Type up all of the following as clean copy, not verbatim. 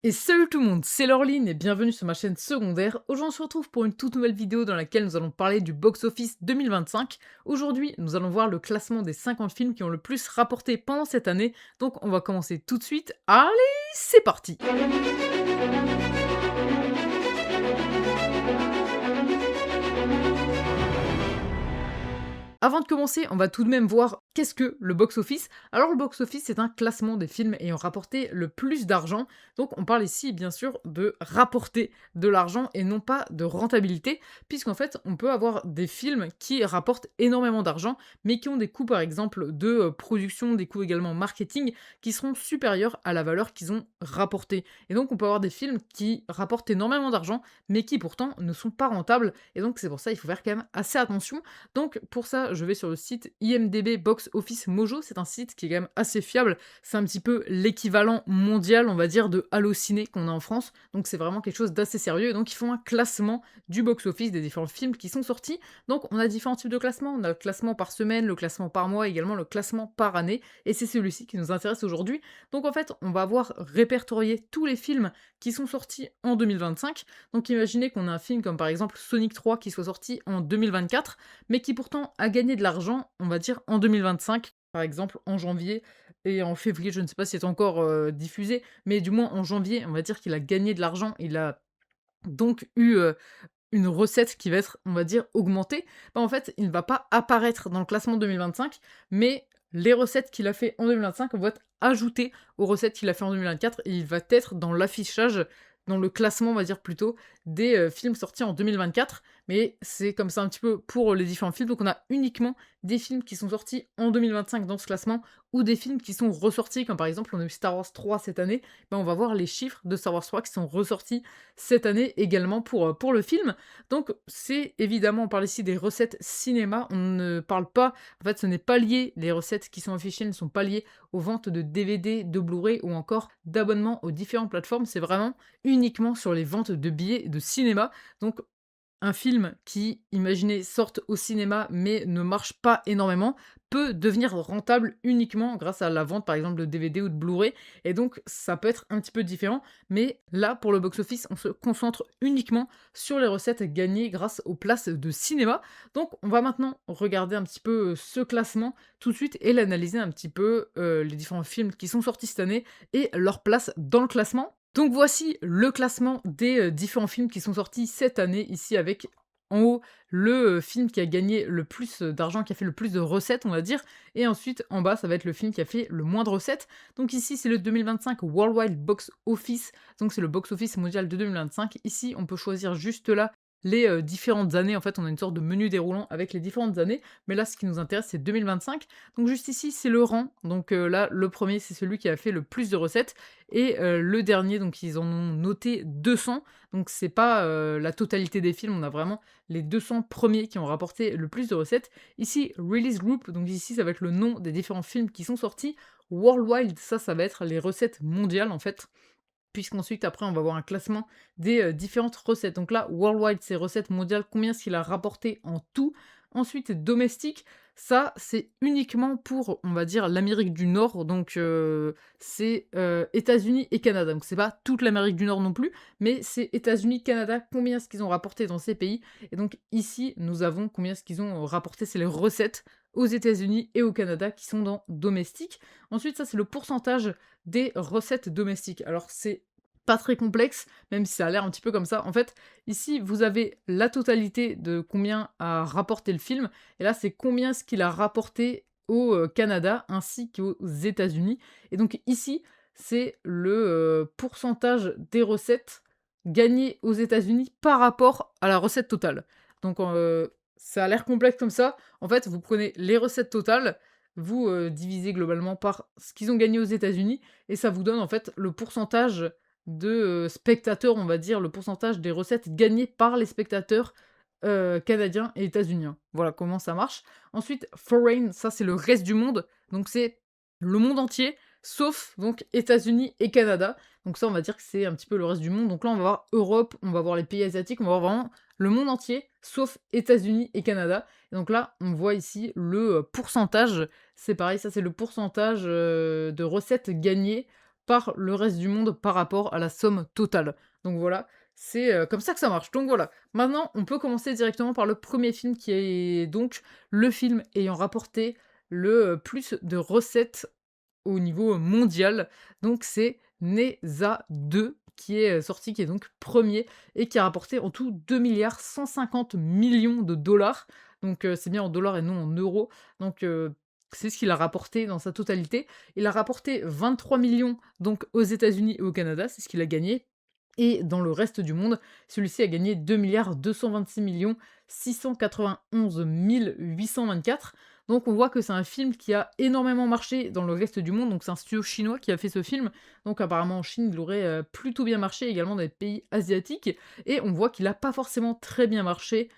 Et salut tout le monde, c'est Laureline et bienvenue sur ma chaîne secondaire. Aujourd'hui on se retrouve pour une toute nouvelle vidéo dans laquelle nous allons parler du box-office 2025. Aujourd'hui nous allons voir le classement des 50 films qui ont le plus rapporté pendant cette année. Donc on va commencer tout de suite. Allez, c'est parti! Avant de commencer, on va tout de même voir qu'est-ce que le box-office. Alors le box-office, c'est un classement des films ayant rapporté le plus d'argent. Donc on parle ici bien sûr de rapporter de l'argent et non pas de rentabilité, puisqu'en fait on peut avoir des films qui rapportent énormément d'argent, mais qui ont des coûts par exemple de production, des coûts également marketing, qui seront supérieurs à la valeur qu'ils ont rapportée. Et donc on peut avoir des films qui rapportent énormément d'argent, mais qui pourtant ne sont pas rentables. Et donc c'est pour ça il faut faire quand même assez attention. Donc pour ça, je vais sur le site IMDb Box Office Mojo. C'est un site qui est quand même assez fiable. C'est un petit peu l'équivalent mondial, on va dire, de Allociné qu'on a en France. Donc c'est vraiment quelque chose d'assez sérieux. Et donc ils font un classement du box-office des différents films qui sont sortis. Donc on a différents types de classements. On a le classement par semaine, le classement par mois, également le classement par année. Et c'est celui-ci qui nous intéresse aujourd'hui. Donc en fait, on va avoir répertorié tous les films qui sont sortis en 2025. Donc imaginez qu'on a un film comme par exemple Sonic 3 qui soit sorti en 2024 mais qui pourtant a gagné de l'argent, on va dire, en 2025, par exemple en janvier et en février, je ne sais pas si c'est encore diffusé, mais du moins en janvier, on va dire qu'il a gagné de l'argent, il a donc eu une recette qui va être, on va dire, augmentée. Bah, en fait, il ne va pas apparaître dans le classement 2025, mais les recettes qu'il a fait en 2025 vont être ajoutées aux recettes qu'il a fait en 2024 et il va être dans l'affichage, dans le classement, on va dire plutôt, des films sortis en 2024. Mais c'est comme ça un petit peu pour les différents films. Donc on a uniquement des films qui sont sortis en 2025 dans ce classement ou des films qui sont ressortis, comme par exemple on a eu Star Wars 3 cette année. Ben, on va voir les chiffres de Star Wars 3 qui sont ressortis cette année également pour le film. Donc c'est évidemment, on parle ici des recettes cinéma, on ne parle pas, en fait ce n'est pas lié, les recettes qui sont affichées ne sont pas liées aux ventes de DVD, de Blu-ray ou encore d'abonnements aux différentes plateformes, c'est vraiment uniquement sur les ventes de billets de cinéma. Donc un film qui, imaginez, sorte au cinéma mais ne marche pas énormément, peut devenir rentable uniquement grâce à la vente, par exemple, de DVD ou de Blu-ray. Et donc, ça peut être un petit peu différent. Mais là, pour le box-office, on se concentre uniquement sur les recettes gagnées grâce aux places de cinéma. Donc, on va maintenant regarder un petit peu ce classement tout de suite et l'analyser un petit peu, les différents films qui sont sortis cette année et leur place dans le classement. Donc voici le classement des, différents films qui sont sortis cette année, ici avec en haut le, film qui a gagné le plus, d'argent, qui a fait le plus de recettes, on va dire, et ensuite en bas ça va être le film qui a fait le moins de recettes. Donc ici c'est le 2025 Worldwide Box Office, donc c'est le box office mondial de 2025. Ici on peut choisir juste là les, différentes années, en fait on a une sorte de menu déroulant avec les différentes années, mais là ce qui nous intéresse c'est 2025. Donc juste ici c'est le rang, donc, là le premier c'est celui qui a fait le plus de recettes et le dernier, donc ils en ont noté 200, donc c'est pas, la totalité des films, on a vraiment les 200 premiers qui ont rapporté le plus de recettes. Ici, Release Group, donc ici ça va être le nom des différents films qui sont sortis. Worldwide, ça va être les recettes mondiales en fait, puisqu'ensuite après on va avoir un classement des, différentes recettes. Donc là, worldwide, c'est recettes mondiales, combien est-ce qu'il a rapporté en tout. Ensuite, domestique, ça c'est uniquement pour, on va dire, l'Amérique du Nord, donc c'est, États-Unis et Canada. Donc c'est pas toute l'Amérique du Nord non plus, mais c'est États-Unis, Canada, combien est-ce qu'ils ont rapporté dans ces pays. Et donc ici, nous avons combien est-ce qu'ils ont, rapporté, c'est les recettes aux États-Unis et au Canada qui sont dans domestique. Ensuite, ça c'est le pourcentage des recettes domestiques. Alors c'est pas très complexe, même si ça a l'air un petit peu comme ça. En fait, ici, vous avez la totalité de combien a rapporté le film, et là, c'est combien ce qu'il a rapporté au Canada ainsi qu'aux États-Unis. Et donc ici, c'est le pourcentage des recettes gagnées aux États-Unis par rapport à la recette totale. Donc ça a l'air complexe comme ça. En fait, vous prenez les recettes totales, vous divisez globalement par ce qu'ils ont gagné aux États-Unis, et ça vous donne en fait le pourcentage de, spectateurs, on va dire, le pourcentage des recettes gagnées par les spectateurs, canadiens et états-uniens. Voilà comment ça marche. Ensuite, foreign, ça c'est le reste du monde, donc c'est le monde entier, sauf donc États-Unis et Canada. Donc ça, on va dire que c'est un petit peu le reste du monde. Donc là, on va voir Europe, on va voir les pays asiatiques, on va voir vraiment le monde entier, sauf États-Unis et Canada. Et donc là, on voit ici le, pourcentage, c'est pareil, ça c'est le pourcentage, de recettes gagnées par le reste du monde par rapport à la somme totale. Donc voilà, c'est, comme ça que ça marche. Donc voilà, maintenant on peut commencer directement par le premier film qui est donc le film ayant rapporté le, plus de recettes au niveau mondial. Donc c'est NESA 2 qui est, sorti, qui est donc premier et qui a rapporté en tout 2,150 millions de dollars. Donc c'est bien en dollars et non en euros. Donc c'est ce qu'il a rapporté dans sa totalité. Il a rapporté 23 millions donc aux États-Unis et au Canada, c'est ce qu'il a gagné. Et dans le reste du monde, celui-ci a gagné 2 226 691 824. Donc on voit que c'est un film qui a énormément marché dans le reste du monde, donc c'est un studio chinois qui a fait ce film, donc apparemment en Chine il aurait plutôt bien marché, également dans les pays asiatiques, et on voit qu'il a pas forcément très bien marché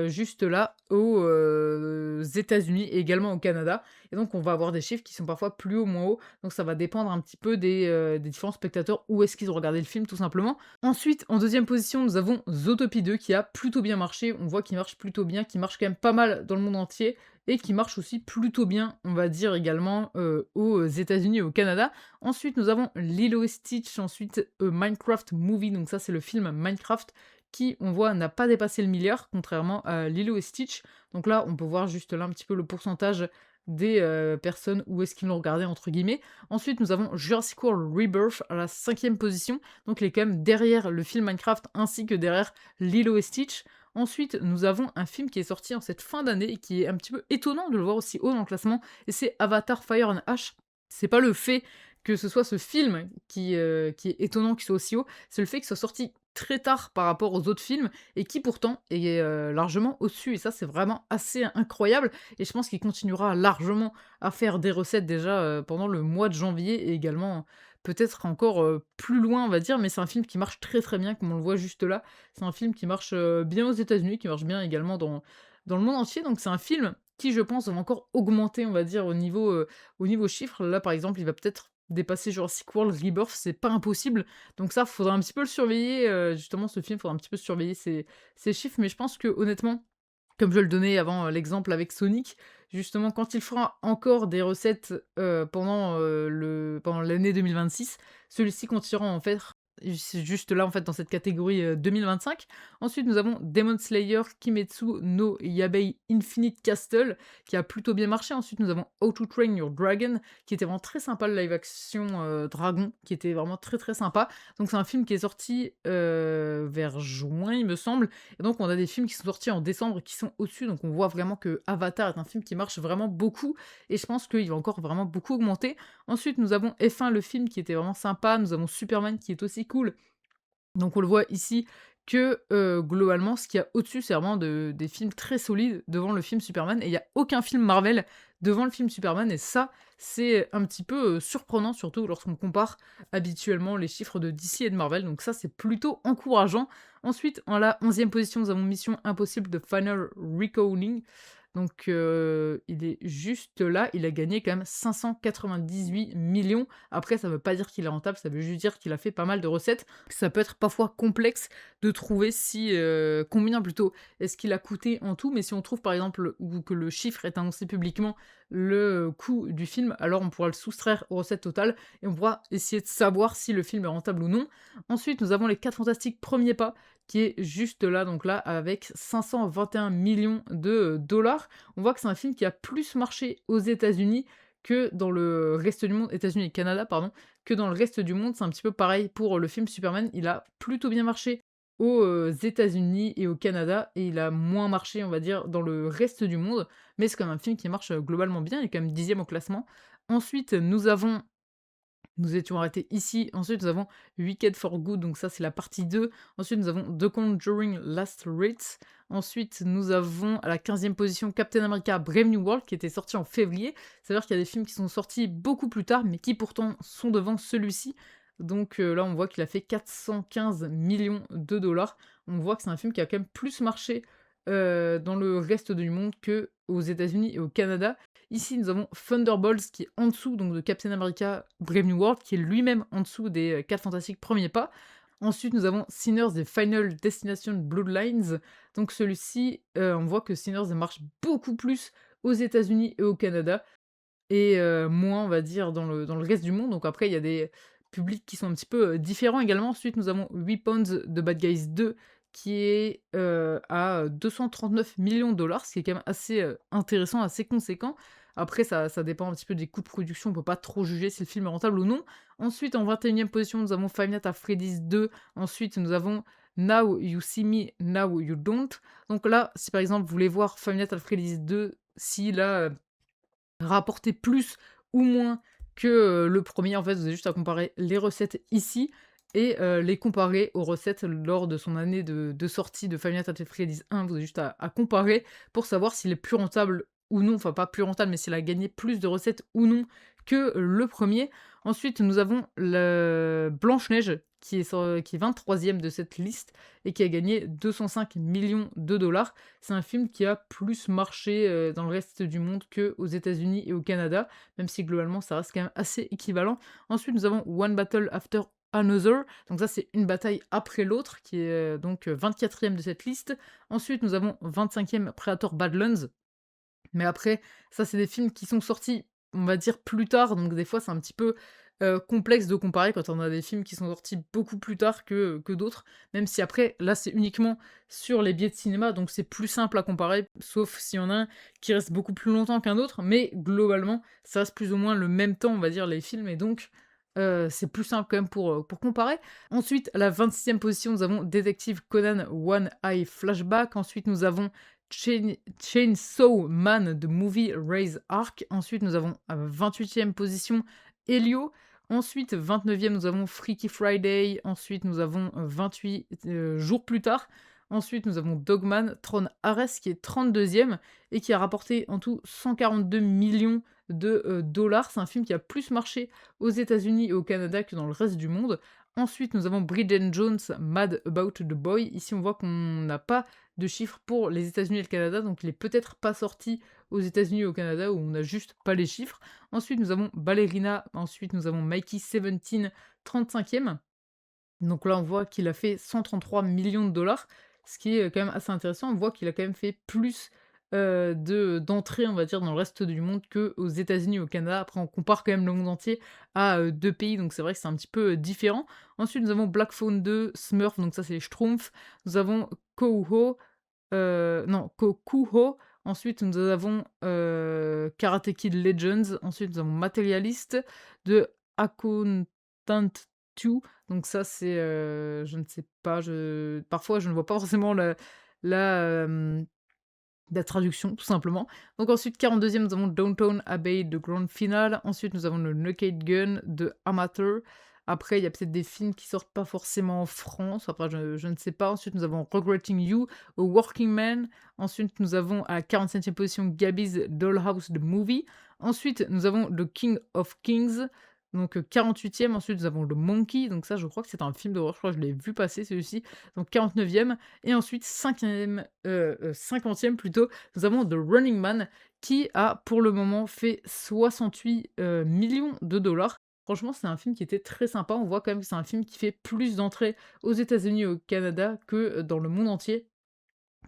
juste là aux États-Unis et également au Canada, et donc on va avoir des chiffres qui sont parfois plus haut, moins haut, donc ça va dépendre un petit peu des différents spectateurs, où est-ce qu'ils ont regardé le film tout simplement. Ensuite, en deuxième position, nous avons Zootopie 2 qui a plutôt bien marché, on voit qu'il marche plutôt bien, qu'il marche quand même pas mal dans le monde entier, et qui marche aussi plutôt bien, on va dire également, aux États-Unis et au Canada. Ensuite, nous avons Lilo et Stitch, ensuite, Minecraft Movie, donc ça c'est le film Minecraft qui, on voit, n'a pas dépassé le milliard, contrairement à Lilo et Stitch. Donc là, on peut voir juste là un petit peu le pourcentage des personnes où est-ce qu'ils l'ont regardé entre guillemets. Ensuite, nous avons Jurassic World Rebirth à la 5e position, donc il est quand même derrière le film Minecraft ainsi que derrière Lilo et Stitch. Ensuite, nous avons un film qui est sorti en cette fin d'année et qui est un petit peu étonnant de le voir aussi haut dans le classement, et c'est Avatar Fire and Ash. C'est pas le fait que ce soit ce film qui est étonnant qu'il soit aussi haut, c'est le fait qu'il soit sorti très tard par rapport aux autres films et qui pourtant est largement au-dessus, et ça c'est vraiment assez incroyable, et je pense qu'il continuera largement à faire des recettes déjà pendant le mois de janvier, et également peut-être encore plus loin on va dire, mais c'est un film qui marche très très bien comme on le voit juste là. C'est un film qui marche bien aux États-Unis, qui marche bien également dans le monde entier, donc c'est un film qui je pense va encore augmenter on va dire au niveau chiffres. Là par exemple il va peut-être dépasser Jurassic World Rebirth, c'est pas impossible, donc ça, faudra un petit peu le surveiller, justement ce film, faudra un petit peu surveiller ses chiffres, mais je pense que honnêtement, comme je le donnais avant, l'exemple avec Sonic, justement quand il fera encore des recettes, pendant l'année 2026, celui-ci continuera à en faire juste là, en fait, dans cette catégorie, 2025. Ensuite, nous avons Demon Slayer Kimetsu no Yabei Infinite Castle, qui a plutôt bien marché. Ensuite, nous avons How to Train Your Dragon, qui était vraiment très sympa, le live action, dragon, qui était vraiment très, très sympa. Donc c'est un film qui est sorti, vers juin, il me semble, et donc on a des films qui sont sortis en décembre et qui sont au-dessus, donc on voit vraiment que Avatar est un film qui marche vraiment beaucoup, et je pense qu'il va encore vraiment beaucoup augmenter. Ensuite, nous avons F1, le film qui était vraiment sympa, nous avons Superman qui est aussi cool, donc on le voit ici que, globalement, ce qu'il y a au-dessus, c'est vraiment des films très solides devant le film Superman, et il y a aucun film Marvel devant le film Superman, et ça, c'est un petit peu, surprenant, surtout lorsqu'on compare habituellement les chiffres de DC et de Marvel, donc ça, c'est plutôt encourageant. Ensuite, en la 11e position, nous avons Mission Impossible: The Final Reckoning, donc il est juste là, il a gagné quand même 598 millions. Après, ça veut pas dire qu'il est rentable, ça veut juste dire qu'il a fait pas mal de recettes. Ça peut être parfois complexe de trouver si, combien plutôt est-ce qu'il a coûté en tout, mais si on trouve par exemple ou que le chiffre est annoncé publiquement, le coût du film, alors on pourra le soustraire aux recettes totales et on pourra essayer de savoir si le film est rentable ou non. Ensuite, nous avons Les 4 Fantastiques Premiers Pas, qui est juste là, donc là, avec 521 millions de dollars. On voit que c'est un film qui a plus marché aux États-Unis que dans le reste du monde, États-Unis et Canada, pardon, que dans le reste du monde. C'est un petit peu pareil pour le film Superman. Il a plutôt bien marché aux États-Unis et au Canada, et il a moins marché, on va dire, dans le reste du monde. Mais c'est quand même un film qui marche globalement bien. Il est quand même 10e au classement. Ensuite, nous étions arrêtés ici. Ensuite, nous avons Wicked for Good, donc ça, c'est la partie 2. Ensuite, nous avons The Conjuring Last Rites. Ensuite, nous avons à la 15e position Captain America Brave New World, qui était sorti en février. C'est-à-dire qu'il y a des films qui sont sortis beaucoup plus tard, mais qui pourtant sont devant celui-ci. Donc là, on voit qu'il a fait 415 millions de dollars. On voit que c'est un film qui a quand même plus marché dans le reste du monde que aux États-Unis et au Canada. Ici, nous avons Thunderbolts qui est en dessous donc de Captain America Brave New World, qui est lui-même en dessous des 4 Fantastiques Premiers Pas. Ensuite, nous avons Sinners et Final Destination Bloodlines. Donc celui-ci, on voit que Sinners marche beaucoup plus aux États-Unis et au Canada. et moins, on va dire, dans le reste du monde. Donc après, il y a des publics qui sont un petit peu, différents également. Ensuite, nous avons Weapons de Bad Guys 2 qui est, à 239 millions de dollars, ce qui est quand même assez, intéressant, assez conséquent. Après ça dépend un petit peu des coûts de production, on peut pas trop juger si le film est rentable ou non. Ensuite, en 21e position, nous avons Five Nights at Freddy's 2. Ensuite, nous avons Now You See Me, Now You Don't. Donc là, si par exemple vous voulez voir Five Nights at Freddy's 2, s'il a, rapporté plus ou moins que, le premier, en fait, vous avez juste à comparer les recettes ici et les comparer aux recettes lors de son année de sortie de Five Nights at Freddy's 1. Vous avez juste à comparer pour savoir s'il est plus rentable ou non, enfin pas plus rentable, mais s'il a gagné plus de recettes ou non que le premier. Ensuite, nous avons le Blanche-Neige qui est 23e de cette liste et qui a gagné 205 millions de dollars. C'est un film qui a plus marché, dans le reste du monde qu'aux États-Unis et au Canada, même si globalement ça reste quand même assez équivalent. Ensuite, nous avons One Battle After Another, donc ça c'est une bataille après l'autre qui est, donc 24e de cette liste. Ensuite, nous avons 25e Predator Badlands, mais après ça c'est des films qui sont sortis, on va dire plus tard, donc des fois c'est un petit peu, complexe de comparer quand on a des films qui sont sortis beaucoup plus tard que d'autres. Même si après, là c'est uniquement sur les billets de cinéma, donc c'est plus simple à comparer, sauf s'il y en a un qui reste beaucoup plus longtemps qu'un autre, mais globalement, ça reste plus ou moins le même temps, on va dire, les films et donc c'est plus simple quand même pour comparer. Ensuite, à la 26e position, nous avons Détective Conan One Eye Flashback. Ensuite, nous avons Chainsaw Man, The Movie Raise Ark. Ensuite, nous avons à 28e position Helio. Ensuite, 29e, nous avons Freaky Friday. Ensuite, nous avons 28 jours plus tard. Ensuite, nous avons Dogman, Tron Ares, qui est 32e et qui a rapporté en tout 142 millions de dollars. C'est un film qui a plus marché aux États-Unis et au Canada que dans le reste du monde. Ensuite, nous avons Bridget Jones, Mad About the Boy. Ici, on voit qu'on n'a pas de chiffres pour les États-Unis et le Canada, donc il est peut-être pas sorti aux États-Unis et au Canada, où on n'a juste pas les chiffres. Ensuite, nous avons Ballerina. Ensuite, nous avons Mikey 17, 35e. Donc là, on voit qu'il a fait 133 millions de dollars, ce qui est quand même assez intéressant. On voit qu'il a quand même fait plus d'entrées, on va dire, dans le reste du monde qu'aux États-Unis ou au Canada. Après, on compare quand même le monde entier à deux pays, donc c'est vrai que c'est un petit peu différent. Ensuite, nous avons Black Phone 2, Smurf, donc ça c'est les Schtroumpfs. Nous avons Kouho, non, Kokuho. Ensuite, nous avons Karate Kid Legends. Ensuite, nous avons Materialist de Accountant 2. Donc ça, c'est, je ne sais pas, parfois je ne vois pas forcément la, hem, la traduction, tout simplement. Donc ensuite, 42e, nous avons Downtown Abbey de Grand Final. Ensuite, nous avons le Naked Gun de Amateur. Après, il y a peut-être des films qui sortent pas forcément en France. Après, je ne sais pas. Ensuite, nous avons Regretting You, A Working Man. Ensuite, nous avons à la 45e position Gabby's Dollhouse, The Movie. Ensuite, nous avons The King of Kings. Donc 48e. Ensuite, nous avons Le Monkey. Donc ça, je crois que c'est un film d'horreur. Je crois que je l'ai vu passer, celui-ci. Donc 49e. Et ensuite, 50e plutôt, nous avons The Running Man qui a pour le moment fait 68 millions de dollars. Franchement, c'est un film qui était très sympa. On voit quand même que c'est un film qui fait plus d'entrées aux États-Unis et au Canada que dans le monde entier.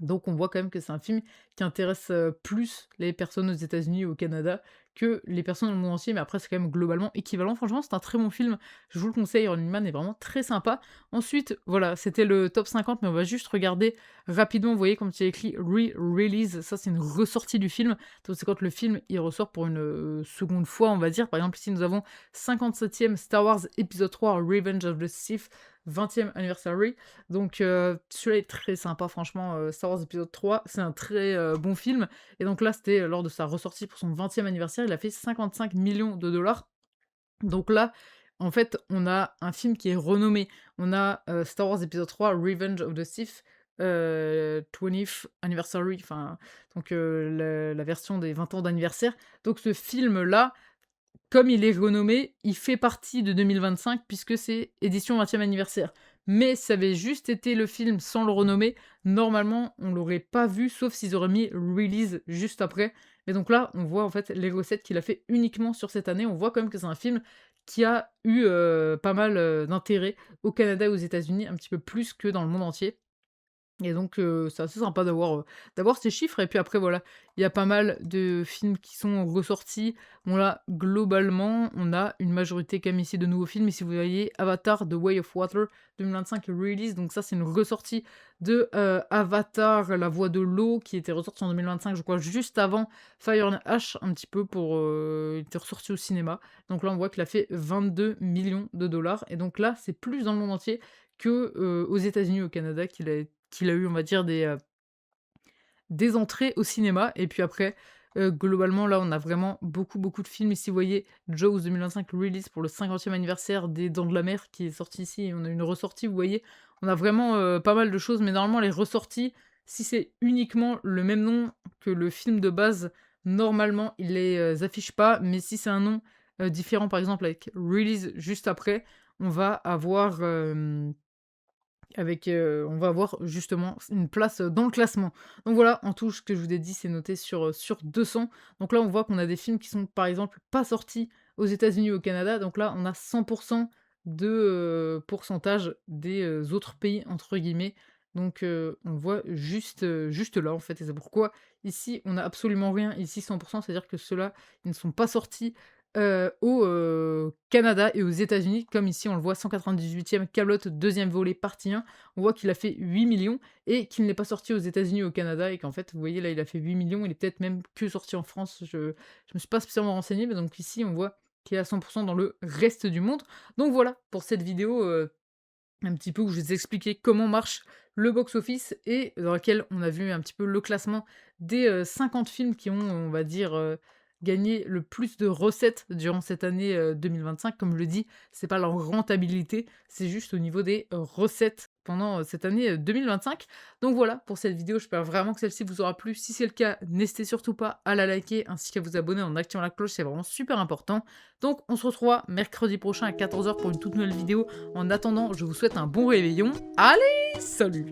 Donc on voit quand même que c'est un film qui intéresse, plus les personnes aux États-Unis ou au Canada que les personnes dans le monde entier, mais après c'est quand même globalement équivalent. Franchement, c'est un très bon film, je vous le conseille, Running Man est vraiment très sympa. Ensuite, voilà, c'était le top 50, mais on va juste regarder rapidement, vous voyez comme il y a écrit re-release, ça c'est une ressortie du film, donc c'est quand le film, il ressort pour une, seconde fois, on va dire. Par exemple, ici nous avons 57e Star Wars épisode 3 Revenge of the Sith, 20e anniversary. Donc celui-là est très sympa franchement, Star Wars épisode 3, c'est un très, bon film et donc là, c'était lors de sa ressortie pour son 20e anniversaire, il a fait 55 millions de dollars. Donc là, en fait, on a un film qui est renommé. On a, Star Wars épisode 3 Revenge of the Sith, 20th anniversary, enfin donc la version des 20 ans d'anniversaire. Donc ce film-là, comme il est renommé, il fait partie de 2025 puisque c'est édition 20e anniversaire. Mais ça avait juste été le film sans le renommer, normalement, on l'aurait pas vu, sauf s'ils auraient mis release juste après. Et donc là, on voit en fait les recettes qu'il a fait uniquement sur cette année. On voit quand même que c'est un film qui a eu pas mal d'intérêt au Canada et aux États-Unis, un petit peu plus que dans le monde entier. Et donc c'est assez sympa d'avoir ces chiffres et puis après voilà, il y a pas mal de films qui sont ressortis. Bon là, globalement, on a une majorité quand même ici de nouveaux films. Ici, vous voyez Avatar: The Way of Water 2025 release, donc ça, c'est une ressortie de, Avatar: La Voie de l'eau qui était ressortie en 2025, je crois juste avant Fire and Ash un petit peu pour, il était ressorti au cinéma. Donc là, on voit qu'il a fait 22 millions de dollars et donc là, c'est plus dans le monde entier que, aux États-Unis, au Canada qu'il a eu, on va dire, des entrées au cinéma et puis après, globalement, là, on a vraiment beaucoup, beaucoup de films. Ici, vous voyez Jaws 2025 release pour le 50e anniversaire des Dents de la Mer qui est sorti ici et on a une ressortie, vous voyez? On a vraiment, pas mal de choses, mais normalement, les ressorties, si c'est uniquement le même nom que le film de base, normalement, ils les, affichent pas, mais si c'est un nom, différent, par exemple avec release juste après, on va avoir, on va avoir justement une place, dans le classement. Donc voilà, en tout, ce que je vous ai dit, c'est noté sur 200. Donc là, on voit qu'on a des films qui sont, par exemple, pas sortis aux États-Unis ou au Canada. Donc là, on a 100 de, pourcentage des, «autres pays» entre guillemets. Donc on voit juste là, en fait et c'est pourquoi ici, on a absolument rien. Ici, 100 c'est-à-dire que ceux-là, ils ne sont pas sortis, au, Canada et aux États-Unis. Comme ici, on le voit, 198e Kaamelott 2e volet partie 1. On voit qu'il a fait 8 millions et qu'il n'est pas sorti aux États-Unis ou au Canada et qu'en fait, vous voyez là, il a fait 8 millions, il est peut-être même que sorti en France. Je me suis pas spécialement renseigné, mais donc ici, on voit qu'il est à 100 dans le reste du monde. Donc voilà pour cette vidéo, un petit peu où je vous ai expliqué comment marche le box-office et dans laquelle on a vu un petit peu le classement des, 50 films qui ont, on va dire, gagné le plus de recettes durant cette année, 2025. Comme je le dis, c'est pas leur rentabilité, c'est juste au niveau des recettes pendant, cette année, 2025. Donc voilà pour cette vidéo, j'espère vraiment que celle-ci vous aura plu. Si c'est le cas, n'hésitez surtout pas à la liker ainsi qu'à vous abonner en activant la cloche, c'est vraiment super important. Donc on se retrouvera mercredi prochain à 14 h pour une toute nouvelle vidéo. En attendant, je vous souhaite un bon réveillon. Allez, salut!